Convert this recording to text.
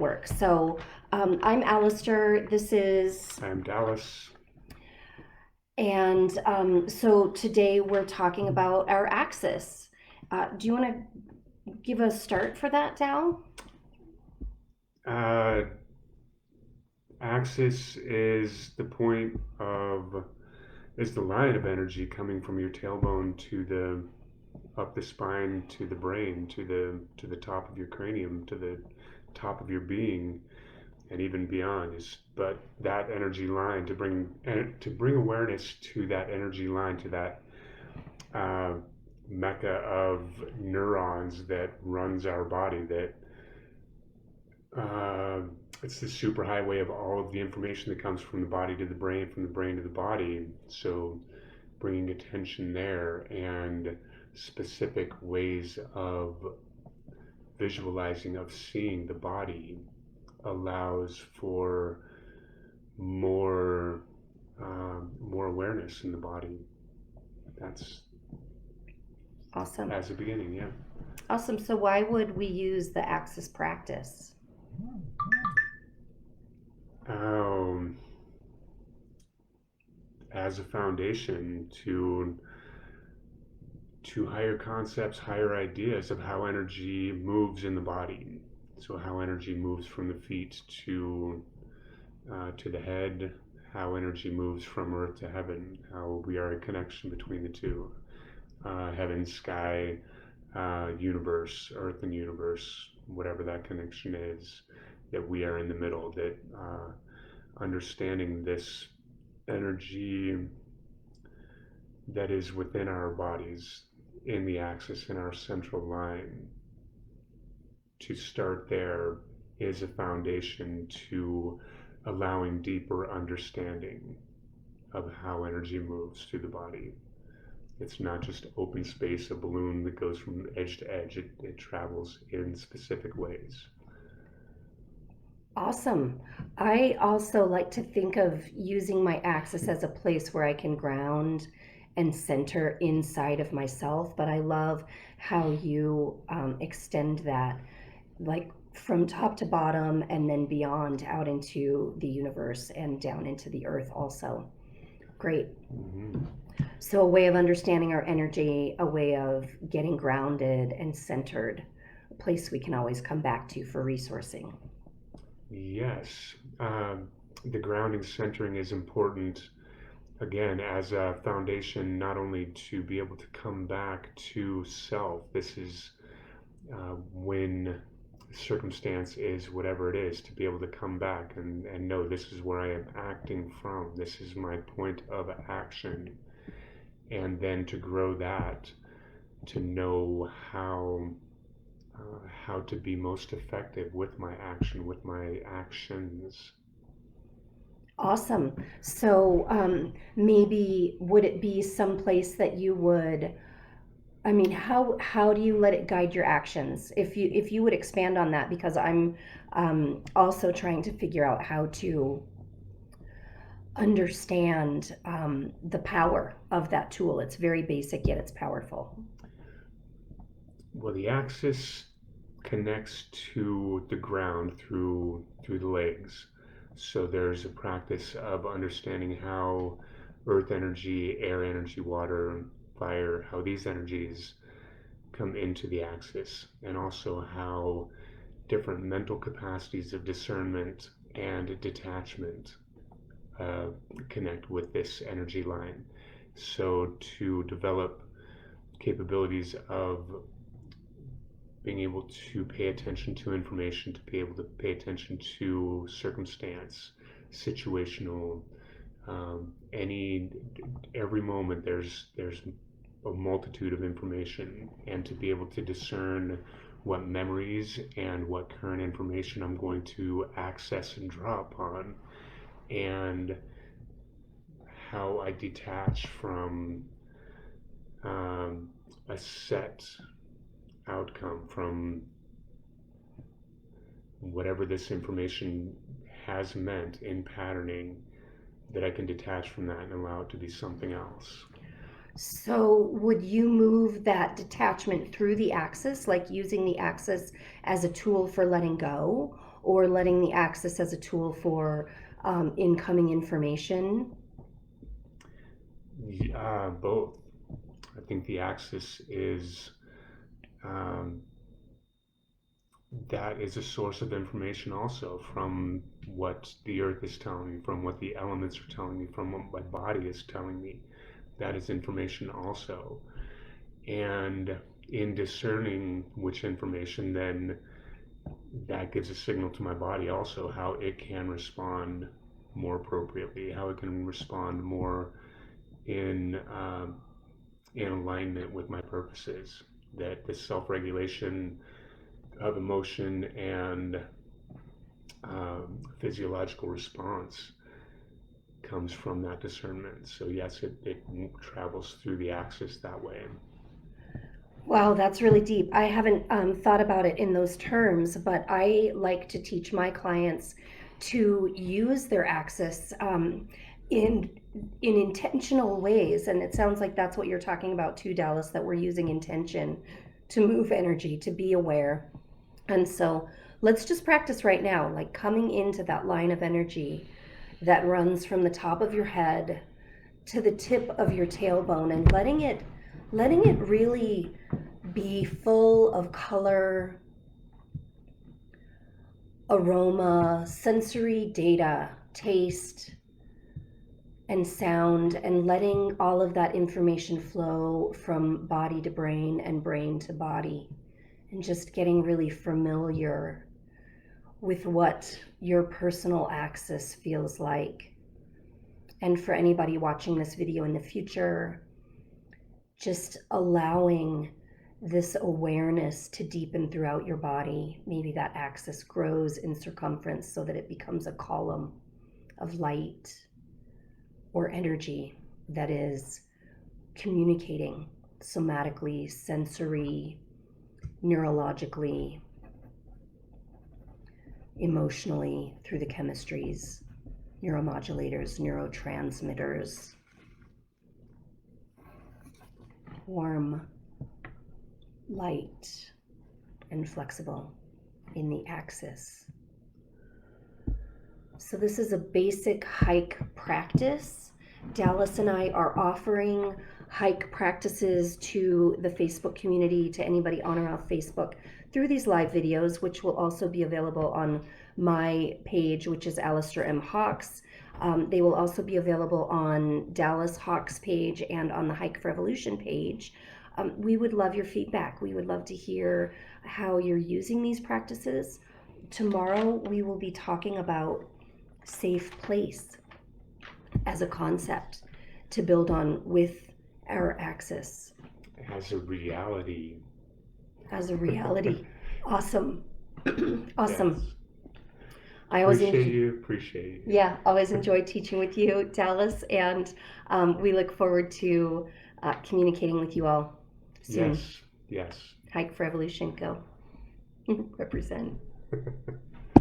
work. So I'm Alistair. This is, I'm Dallas. and so today we're talking about our axis. Do you want to give a start for that, Dal? Uh, Axis is the point of is the line of energy coming from your tailbone to the up the spine to the brain to the top of your cranium to the top of your being and even beyond is but that energy line to bring awareness to that energy line to that uh, mecca of neurons that runs our body that uh, it's the superhighway of all of the information that comes from the body to the brain, from the brain to the body. So, bringing attention there and specific ways of visualizing, of seeing the body allows for more more awareness in the body. That's Awesome. as a beginning, yeah. Awesome. So why would we use the axis practice? Um, as a foundation to higher concepts, higher ideas of how energy moves in the body. So how energy moves from the feet to the head, how energy moves from earth to heaven, how we are a connection between the two, heaven, sky, universe, earth and universe, whatever that connection is, that we are in the middle, that understanding this energy that is within our bodies in the axis in our central line to start there is a foundation to allowing deeper understanding of how energy moves through the body. It's not just open space, a balloon that goes from edge to edge. It travels in specific ways. Awesome. I also like to think of using my axis as a place where I can ground and center inside of myself, but I love how you extend that, like from top to bottom and then beyond out into the universe and down into the earth, also. Great. Mm-hmm. So, a way of understanding our energy, a way of getting grounded and centered, a place we can always come back to for resourcing. Yes, the grounding centering is important again as a foundation not only to be able to come back to self. This is when circumstance is whatever it is to be able to come back and know this is where I am acting from. This is my point of action. And then to grow that, to know how to be most effective with my action, with my actions. Awesome. So, maybe would it be some place that you would, I mean, how do you let it guide your actions? If you would expand on that, because I'm also trying to figure out how to understand the power of that tool. It's very basic, yet it's powerful. Well, the axis connects to the ground through the legs. So there's a practice of understanding how earth energy, air energy, water, fire, how these energies come into the axis, and also how different mental capacities of discernment and detachment uh, connect with this energy line. So to develop capabilities of being able to pay attention to information, to be able to pay attention to circumstance, situational, any every moment there's a multitude of information, and to be able to discern what memories and what current information I'm going to access and draw upon, and how I detach from a set outcome from whatever this information has meant in patterning, that I can detach from that and allow it to be something else. So, would you move that detachment through the axis, like using the axis as a tool for letting go? or letting the axis as a tool for incoming information? Both. I think the axis is um, that is a source of information also from what the earth is telling me, from what the elements are telling me, from what my body is telling me. That is information also. And in discerning which information, then that gives a signal to my body also how it can respond more appropriately, how it can respond more in in alignment with my purposes. That the self-regulation of emotion and physiological response comes from that discernment. So yes, it travels through the axis that way. Wow, that's really deep. I haven't thought about it in those terms, but I like to teach my clients to use their axis in intentional ways, and it sounds like that's what you're talking about too, Dallas. That we're using intention to move energy, to be aware, and so let's just practice right now, like coming into that line of energy that runs from the top of your head to the tip of your tailbone, and letting it really be full of color, aroma, sensory data, taste, and sound, and letting all of that information flow from body to brain and brain to body, and just getting really familiar with what your personal axis feels like. And for anybody watching this video in the future, just allowing this awareness to deepen throughout your body. Maybe that axis grows in circumference so that it becomes a column of light or energy that is communicating somatically, sensory, neurologically, emotionally through the chemistries, neuromodulators, neurotransmitters. Warm, light, and flexible in the axis. So this is a basic hike practice. Dallas and I are offering hike practices to the Facebook community, to anybody on or off Facebook, through these live videos, which will also be available on my page, which is Alistair M. Hawks. They will also be available on Dallas Hawks' page and on the Hike for Evolution page. We would love your feedback. We would love to hear how you're using these practices. Tomorrow we will be talking about safe place as a concept to build on with our axis. As a reality. As a reality. Awesome. Awesome. Yes. I always Appreciate you. Yeah, always enjoy teaching with you, Dallas, and we look forward to communicating with you all soon. Yes. Hike for Evolution, go. Represent.